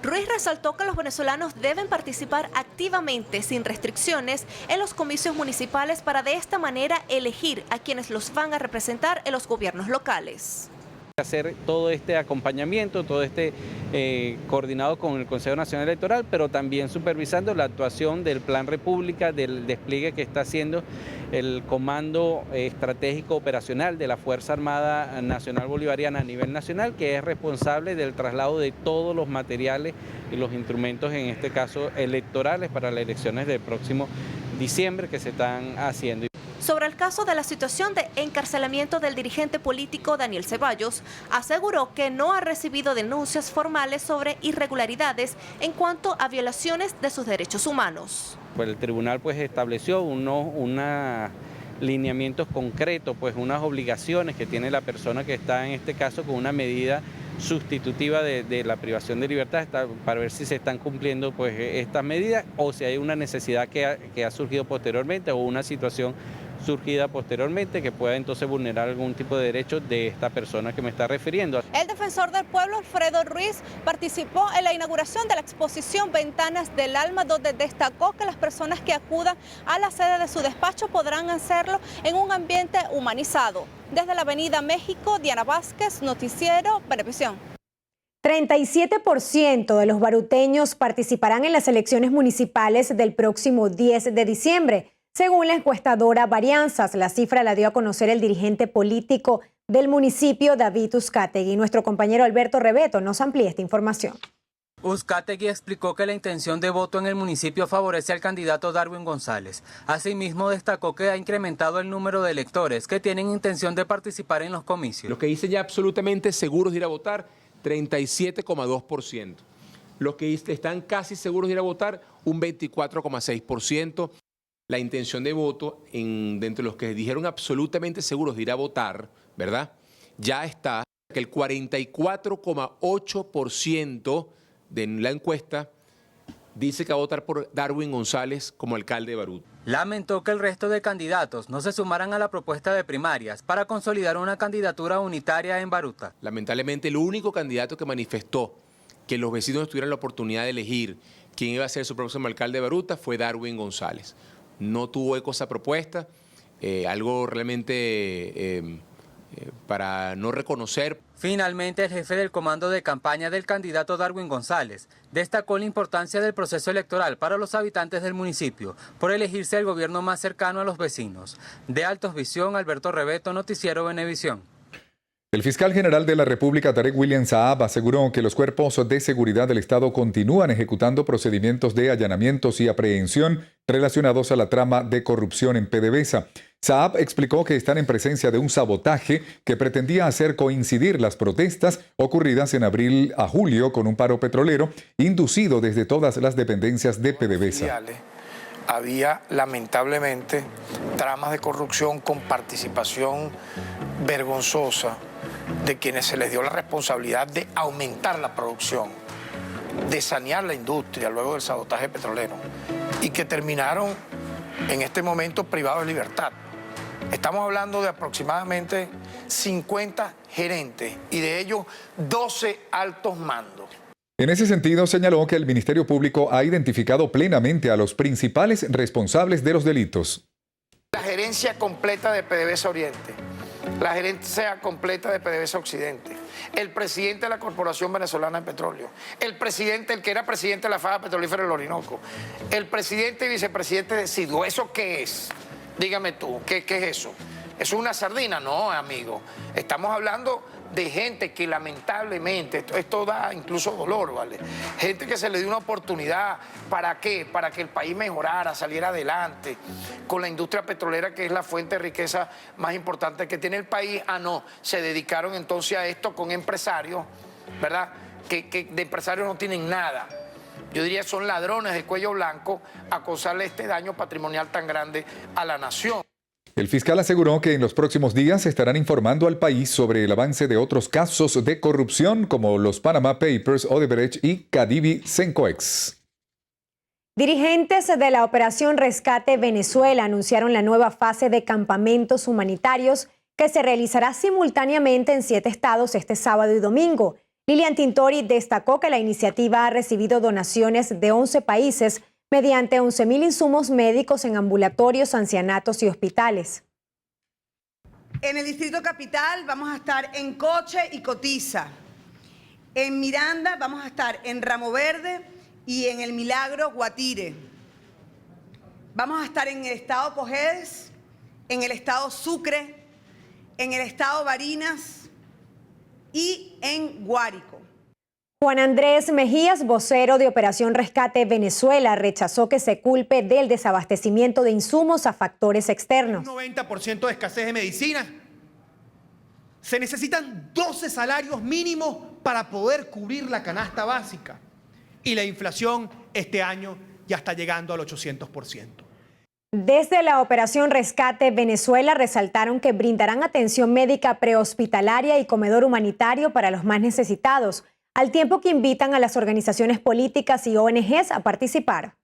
Ruiz resaltó que los venezolanos deben participar activamente, sin restricciones, en los comicios municipales para de esta manera elegir a quienes los van a representar en los gobiernos locales. Hacer todo este acompañamiento, todo este coordinado con el Consejo Nacional Electoral, pero también supervisando la actuación del Plan República, del despliegue que está haciendo el Comando Estratégico Operacional de la Fuerza Armada Nacional Bolivariana a nivel nacional, que es responsable del traslado de todos los materiales y los instrumentos, en este caso electorales, para las elecciones del próximo diciembre que se están haciendo. Sobre el caso de la situación de encarcelamiento del dirigente político Daniel Ceballos, aseguró que no ha recibido denuncias formales sobre irregularidades en cuanto a violaciones de sus derechos humanos. El tribunal estableció unos lineamientos concretos, unas obligaciones que tiene la persona que está en este caso con una medida sustitutiva de la privación de libertad para ver si se están cumpliendo estas medidas o si hay una necesidad que ha surgido posteriormente o una situación surgida posteriormente que pueda entonces vulnerar algún tipo de derecho de esta persona que me está refiriendo. El defensor del pueblo, Alfredo Ruiz, participó en la inauguración de la exposición Ventanas del Alma, donde destacó que las personas que acudan a la sede de su despacho podrán hacerlo en un ambiente humanizado. Desde la Avenida México, Diana Vázquez, Noticiero Venevisión. 37% de los baruteños participarán en las elecciones municipales del próximo 10 de diciembre. Según la encuestadora Varianzas, la cifra la dio a conocer el dirigente político del municipio, David Uzcategui. Nuestro compañero Alberto Rebeto nos amplía esta información. Uzcategui explicó que la intención de voto en el municipio favorece al candidato Darwin González. Asimismo, destacó que ha incrementado el número de electores que tienen intención de participar en los comicios. Los que dicen ya absolutamente seguros de ir a votar, 37,2%. Los que están casi seguros de ir a votar, un 24,6%. La intención de voto dentro de los que dijeron absolutamente seguros de ir a votar, ¿verdad? Ya está que el 44,8% de la encuesta dice que va a votar por Darwin González como alcalde de Baruta. Lamentó que el resto de candidatos no se sumaran a la propuesta de primarias para consolidar una candidatura unitaria en Baruta. Lamentablemente, el único candidato que manifestó que los vecinos tuvieran la oportunidad de elegir quién iba a ser su próximo alcalde de Baruta fue Darwin González. No tuvo eco esa propuesta, algo realmente para no reconocer. Finalmente, el jefe del comando de campaña del candidato Darwin González destacó la importancia del proceso electoral para los habitantes del municipio por elegirse el gobierno más cercano a los vecinos. De Altos Visión, Alberto Rebeto, Noticiero Venevisión. El fiscal general de la República, Tarek William Saab, aseguró que los cuerpos de seguridad del Estado continúan ejecutando procedimientos de allanamientos y aprehensión relacionados a la trama de corrupción en PDVSA. Saab explicó que están en presencia de un sabotaje que pretendía hacer coincidir las protestas ocurridas en abril a julio con un paro petrolero inducido desde todas las dependencias de PDVSA. Había lamentablemente tramas de corrupción con participación vergonzosa de quienes se les dio la responsabilidad de aumentar la producción, de sanear la industria luego del sabotaje petrolero y que terminaron en este momento privados de libertad. Estamos hablando de aproximadamente 50 gerentes y de ellos 12 altos mandos. En ese sentido, señaló que el Ministerio Público ha identificado plenamente a los principales responsables de los delitos. La gerencia completa de PDVSA Oriente, la gerencia completa de PDVSA Occidente, el presidente de la Corporación Venezolana de Petróleo, el que era presidente de la Faja Petrolífera del Orinoco, el presidente y vicepresidente de SIDU. ¿Eso qué es? Dígame tú, ¿qué es eso? ¿Es una sardina? No, amigo. Estamos hablando de gente que lamentablemente, esto da incluso dolor, ¿vale? Gente que se le dio una oportunidad, ¿para qué? Para que el país mejorara, saliera adelante, con la industria petrolera, que es la fuente de riqueza más importante que tiene el país. No, se dedicaron entonces a esto con empresarios, ¿verdad? Que de empresarios no tienen nada. Yo diría son ladrones de cuello blanco a causarle este daño patrimonial tan grande a la nación. El fiscal aseguró que en los próximos días estarán informando al país sobre el avance de otros casos de corrupción como los Panama Papers, Odebrecht y Cadivi Sencoex. Dirigentes de la Operación Rescate Venezuela anunciaron la nueva fase de campamentos humanitarios que se realizará simultáneamente en 7 estados este sábado y domingo. Lilian Tintori destacó que la iniciativa ha recibido donaciones de 11 países mediante 11.000 insumos médicos en ambulatorios, ancianatos y hospitales. En el Distrito Capital vamos a estar en Coche y Cotiza. En Miranda vamos a estar en Ramo Verde y en El Milagro, Guatire. Vamos a estar en el estado Cojedes, en el estado Sucre, en el estado Barinas y en Guárico. Juan Andrés Mejías, vocero de Operación Rescate Venezuela, rechazó que se culpe del desabastecimiento de insumos a factores externos. 90% de escasez de medicinas. Se necesitan 12 salarios mínimos para poder cubrir la canasta básica. Y la inflación este año ya está llegando al 800%. Desde la Operación Rescate Venezuela resaltaron que brindarán atención médica prehospitalaria y comedor humanitario para los más necesitados, al tiempo que invitan a las organizaciones políticas y ONGs a participar.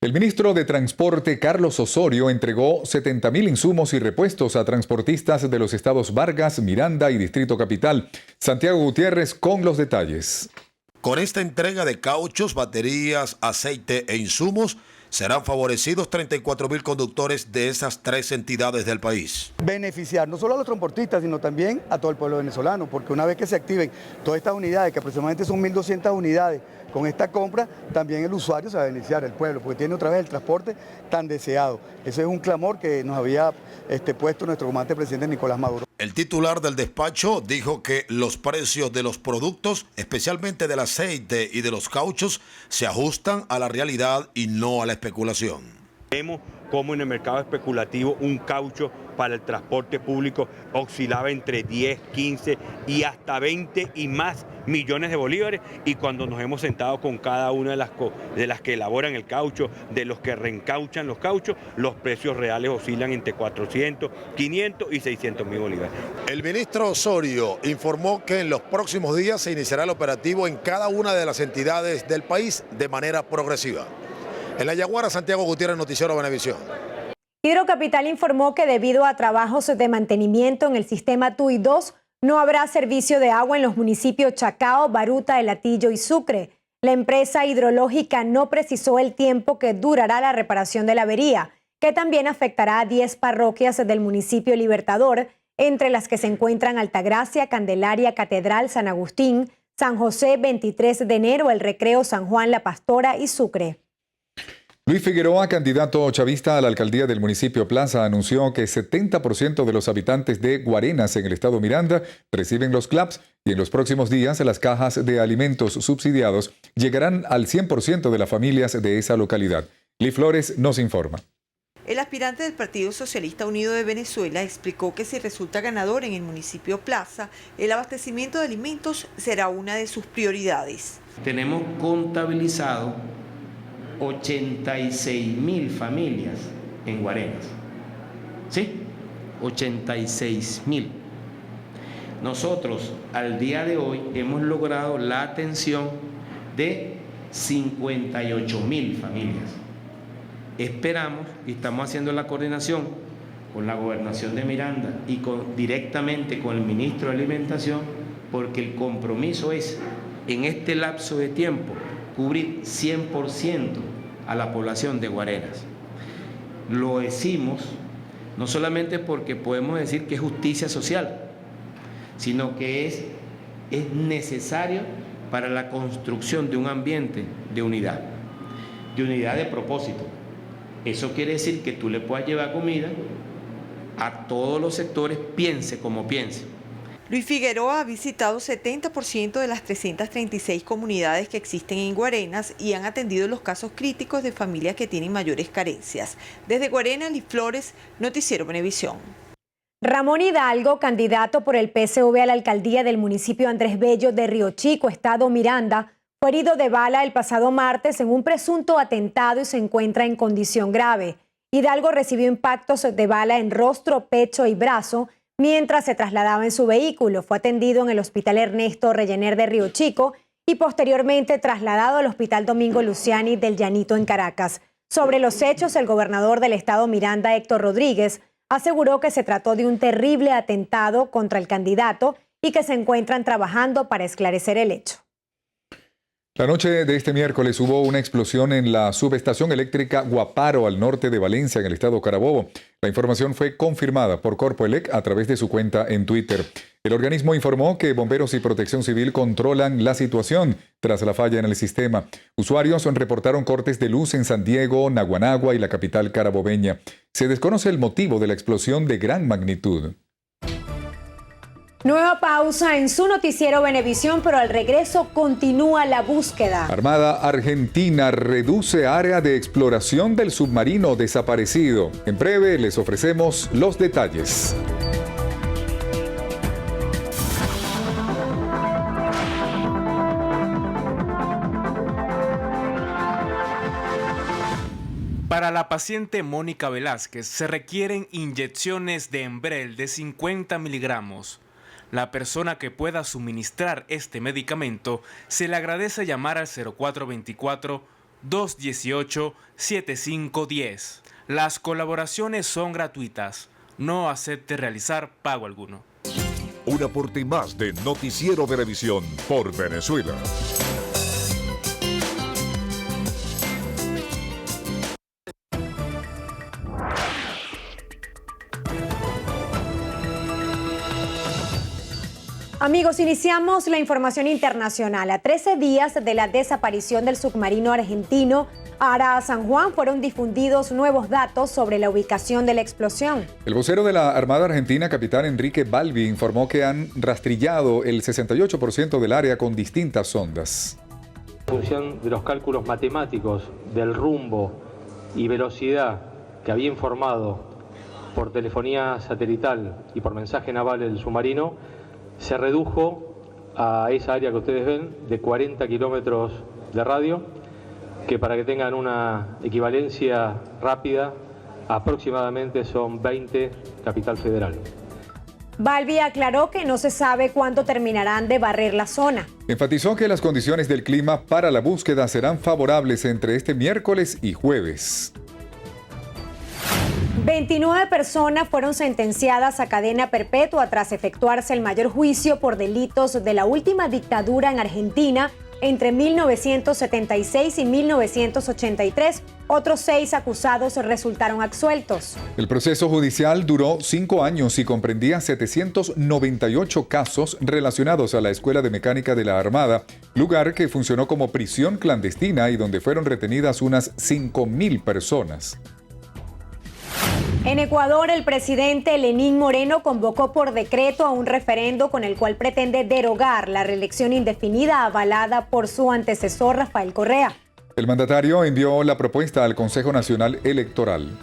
El ministro de Transporte, Carlos Osorio, entregó 70.000 insumos y repuestos a transportistas de los estados Vargas, Miranda y Distrito Capital. Santiago Gutiérrez con los detalles. Con esta entrega de cauchos, baterías, aceite e insumos, serán favorecidos 34.000 conductores de esas 3 entidades del país. Beneficiar no solo a los transportistas, sino también a todo el pueblo venezolano, porque una vez que se activen todas estas unidades, que aproximadamente son 1.200 unidades, con esta compra, también el usuario se va a beneficiar, el pueblo, porque tiene otra vez el transporte tan deseado. Ese es un clamor que nos había puesto nuestro comandante presidente Nicolás Maduro. El titular del despacho dijo que los precios de los productos, especialmente del aceite y de los cauchos, se ajustan a la realidad y no a la especulación. Vemos cómo en el mercado especulativo un caucho para el transporte público oscilaba entre 10, 15 y hasta 20 y más millones de bolívares, y cuando nos hemos sentado con cada una de las que elaboran el caucho, de los que reencauchan los cauchos, los precios reales oscilan entre 400, 500 y 600 mil bolívares. El ministro Osorio informó que en los próximos días se iniciará el operativo en cada una de las entidades del país de manera progresiva. En La Yaguara, Santiago Gutiérrez, Noticiero Venevisión. Hidrocapital informó que debido a trabajos de mantenimiento en el sistema TUI 2, no habrá servicio de agua en los municipios Chacao, Baruta, El Hatillo y Sucre. La empresa hidrológica no precisó el tiempo que durará la reparación de la avería, que también afectará a 10 parroquias del municipio Libertador, entre las que se encuentran Altagracia, Candelaria, Catedral, San Agustín, San José, 23 de enero, El Recreo, San Juan, La Pastora y Sucre. Luis Figueroa, candidato chavista a la alcaldía del municipio Plaza, anunció que 70% de los habitantes de Guarenas en el estado Miranda reciben los CLAPS y en los próximos días las cajas de alimentos subsidiados llegarán al 100% de las familias de esa localidad. Lee Flores nos informa. El aspirante del Partido Socialista Unido de Venezuela explicó que si resulta ganador en el municipio Plaza, el abastecimiento de alimentos será una de sus prioridades. Tenemos contabilizado 86.000 familias en Guarenas, ¿sí? 86.000. Nosotros al día de hoy hemos logrado la atención de 58.000 familias. Esperamos y estamos haciendo la coordinación con la Gobernación de Miranda y directamente con el Ministro de Alimentación, porque el compromiso es en este lapso de tiempo cubrir 100% a la población de Guarenas. Lo decimos no solamente porque podemos decir que es justicia social, sino que es necesario para la construcción de un ambiente de unidad de propósito. Eso quiere decir que tú le puedas llevar comida a todos los sectores, piense como piense. Luis Figueroa ha visitado 70% de las 336 comunidades que existen en Guarenas y han atendido los casos críticos de familias que tienen mayores carencias. Desde Guarenas, Lee Flores, Noticiero Venevisión. Ramón Hidalgo, candidato por el PSV a la alcaldía del municipio Andrés Bello de Río Chico, estado Miranda, fue herido de bala el pasado martes en un presunto atentado y se encuentra en condición grave. Hidalgo recibió impactos de bala en rostro, pecho y brazo mientras se trasladaba en su vehículo. Fue atendido en el Hospital Ernesto Reyener de Río Chico y posteriormente trasladado al Hospital Domingo Luciani del Llanito en Caracas. Sobre los hechos, el gobernador del estado Miranda, Héctor Rodríguez, aseguró que se trató de un terrible atentado contra el candidato y que se encuentran trabajando para esclarecer el hecho. La noche de este miércoles hubo una explosión en la subestación eléctrica Guaparo, al norte de Valencia, en el estado Carabobo. La información fue confirmada por Corpoelec a través de su cuenta en Twitter. El organismo informó que bomberos y protección civil controlan la situación tras la falla en el sistema. Usuarios reportaron cortes de luz en San Diego, Naguanagua y la capital carabobeña. Se desconoce el motivo de la explosión de gran magnitud. Nueva pausa en su noticiero Venevisión, pero al regreso continúa la búsqueda. Armada Argentina reduce área de exploración del submarino desaparecido. En breve les ofrecemos los detalles. Para la paciente Mónica Velázquez se requieren inyecciones de Enbrel de 50 miligramos. La persona que pueda suministrar este medicamento se le agradece llamar al 0424-218-7510. Las colaboraciones son gratuitas. No acepte realizar pago alguno. Un aporte más de Noticiero Venevisión por Venezuela. Amigos, iniciamos la información internacional. A 13 días de la desaparición del submarino argentino Ara San Juan, fueron difundidos nuevos datos sobre la ubicación de la explosión. El vocero de la Armada Argentina, capitán Enrique Balbi, informó que han rastrillado el 68% del área con distintas sondas. En función de los cálculos matemáticos del rumbo y velocidad que había informado por telefonía satelital y por mensaje naval el submarino, se redujo a esa área que ustedes ven de 40 kilómetros de radio, que para que tengan una equivalencia rápida, aproximadamente son 20 Capital Federal. Balbi aclaró que no se sabe cuándo terminarán de barrer la zona. Enfatizó que las condiciones del clima para la búsqueda serán favorables entre este miércoles y jueves. 29 personas fueron sentenciadas a cadena perpetua tras efectuarse el mayor juicio por delitos de la última dictadura en Argentina entre 1976 y 1983. Otros 6 acusados resultaron absueltos. El proceso judicial duró 5 años y comprendía 798 casos relacionados a la Escuela de Mecánica de la Armada, lugar que funcionó como prisión clandestina y donde fueron retenidas unas 5.000 personas. En Ecuador, el presidente Lenín Moreno convocó por decreto a un referendo con el cual pretende derogar la reelección indefinida avalada por su antecesor Rafael Correa. El mandatario envió la propuesta al Consejo Nacional Electoral.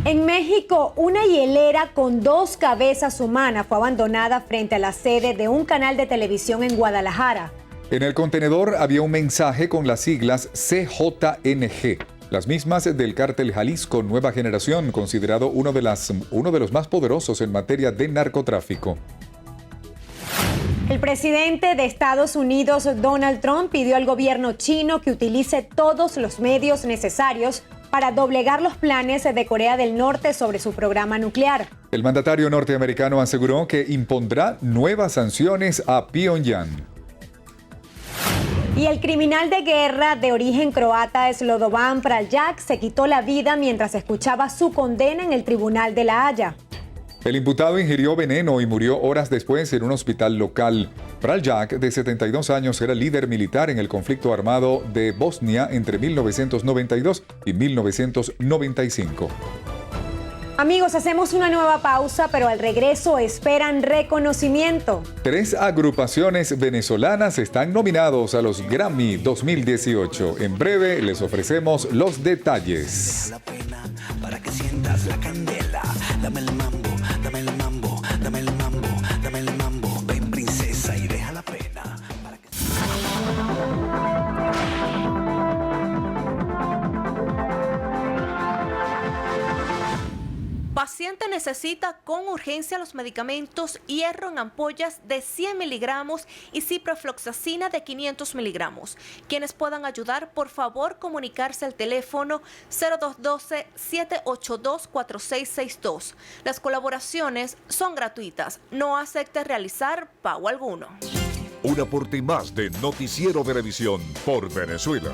En México, una hielera con 2 cabezas humanas fue abandonada frente a la sede de un canal de televisión en Guadalajara. En el contenedor había un mensaje con las siglas CJNG. Las mismas del cártel Jalisco Nueva Generación, considerado uno de los más poderosos en materia de narcotráfico. El presidente de Estados Unidos, Donald Trump, pidió al gobierno chino que utilice todos los medios necesarios para doblegar los planes de Corea del Norte sobre su programa nuclear. El mandatario norteamericano aseguró que impondrá nuevas sanciones a Pyongyang. Y el criminal de guerra de origen croata Slobodan Praljak se quitó la vida mientras escuchaba su condena en el Tribunal de La Haya. El imputado ingirió veneno y murió horas después en un hospital local. Praljak, de 72 años, era líder militar en el conflicto armado de Bosnia entre 1992 y 1995. Amigos, hacemos una nueva pausa, pero al regreso esperan reconocimiento. 3 agrupaciones venezolanas están nominados a los Grammy 2018. En breve les ofrecemos los detalles. Para que sientas la candela, dame el mambo, dame el mambo, dame el mambo, dame el mambo. Ven princesa y deja la pena. Paciente necesita con urgencia los medicamentos hierro en ampollas de 100 miligramos y ciprofloxacina de 500 miligramos. Quienes puedan ayudar, por favor, comunicarse al teléfono 0212-782-4662. Las colaboraciones son gratuitas. No acepte realizar pago alguno. Un aporte más de Noticiero Venevisión por Venezuela.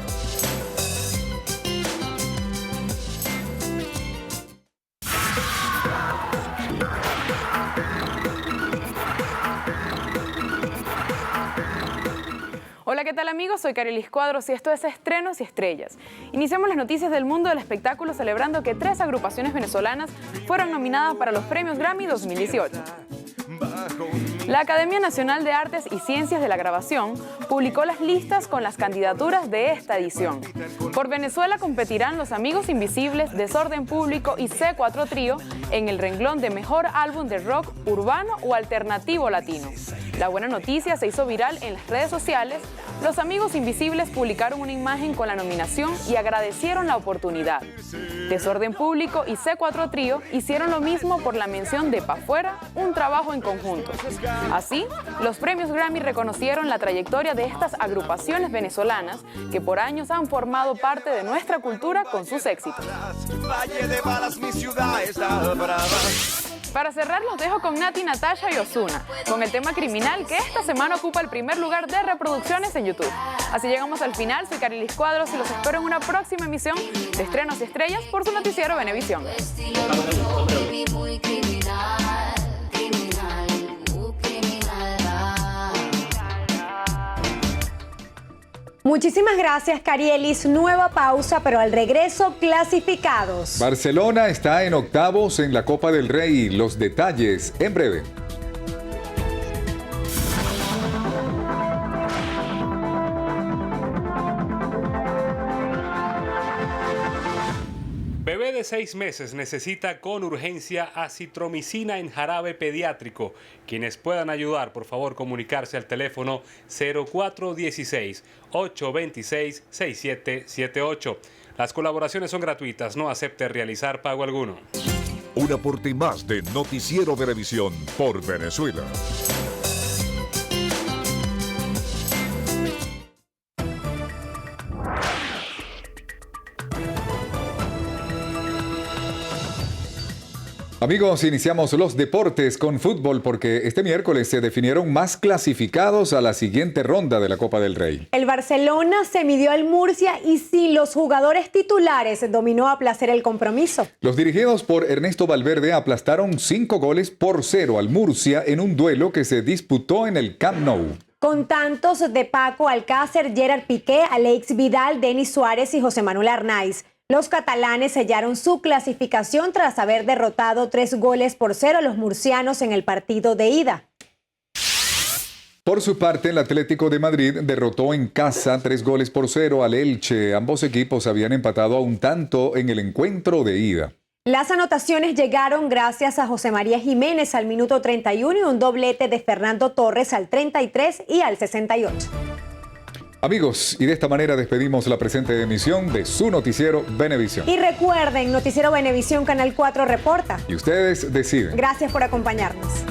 Hola, ¿qué tal amigos? Soy Carelis Cuadros y esto es Estrenos y Estrellas. Iniciamos las noticias del mundo del espectáculo celebrando que 3 agrupaciones venezolanas fueron nominadas para los Premios Grammy 2018. La Academia Nacional de Artes y Ciencias de la Grabación publicó las listas con las candidaturas de esta edición. Por Venezuela competirán Los Amigos Invisibles, Desorden Público y C4 Trío en el renglón de Mejor Álbum de Rock Urbano o Alternativo Latino. La buena noticia se hizo viral en las redes sociales. Los Amigos Invisibles publicaron una imagen con la nominación y agradecieron la oportunidad. Desorden Público y C4 Trío hicieron lo mismo por la mención de Pa' Fuera, un trabajo en conjunto. Así, los premios Grammy reconocieron la trayectoria de estas agrupaciones venezolanas que por años han formado parte de nuestra cultura con sus éxitos. Valle de Balas, mi ciudad está brava. Para cerrar, los dejo con Nati, Natasha y Ozuna, con el tema Criminal, que esta semana ocupa el primer lugar de reproducciones en YouTube. Así llegamos al final. Soy Carelis Cuadros y los espero en una próxima emisión de Estrenos y Estrellas por su noticiero Venevisión. Muchísimas gracias, Carielis. Nueva pausa, pero al regreso, clasificados. Barcelona está en octavos en la Copa del Rey. Los detalles en breve. de 6 meses necesita con urgencia acitromicina en jarabe pediátrico. Quienes puedan ayudar, por favor, comunicarse al teléfono 0416-826-6778. Las colaboraciones son gratuitas, no acepte realizar pago alguno. Un aporte más de Noticiero Venevisión por Venezuela. Amigos, iniciamos los deportes con fútbol porque este miércoles se definieron más clasificados a la siguiente ronda de la Copa del Rey. El Barcelona se midió al Murcia y sin los jugadores titulares dominó a placer el compromiso. Los dirigidos por Ernesto Valverde aplastaron 5-0 al Murcia en un duelo que se disputó en el Camp Nou. Con tantos de Paco Alcácer, Gerard Piqué, Alex Vidal, Denis Suárez y José Manuel Arnaiz. Los catalanes sellaron su clasificación tras haber derrotado 3-0 a los murcianos en el partido de ida. Por su parte, el Atlético de Madrid derrotó en casa 3-0 al Elche. Ambos equipos habían empatado a un tanto en el encuentro de ida. Las anotaciones llegaron gracias a José María Jiménez al minuto 31 y un doblete de Fernando Torres al 33 y al 68. Amigos, y de esta manera despedimos la presente emisión de su noticiero Venevisión. Y recuerden, Noticiero Venevisión Canal 4 reporta. Y ustedes deciden. Gracias por acompañarnos.